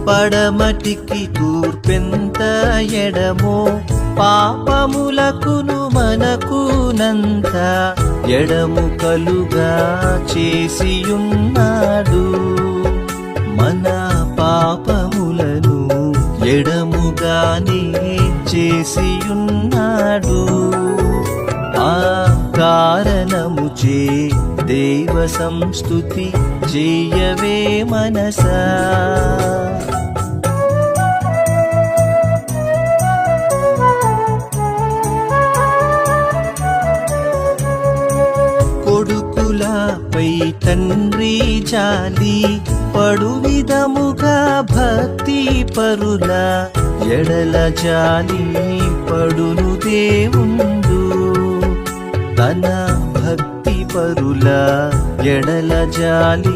పడమటికి తూర్పెంత ఎడమో పాపములకును మనకునంత ఎడముకలుగా చేసియున్నాడు. మన పాపములను ఎడముగానే చేసియున్నాడు. ఆ కారణముచే దేవ సంస్తుతి చేయవే మనసా. కొడుకులపై తండ్రి జాలి పడు విధముగా భక్తి పరుల ఎడల జాలి పడును దేవుండు. తన భక్తి పరుల ఎడల జాలి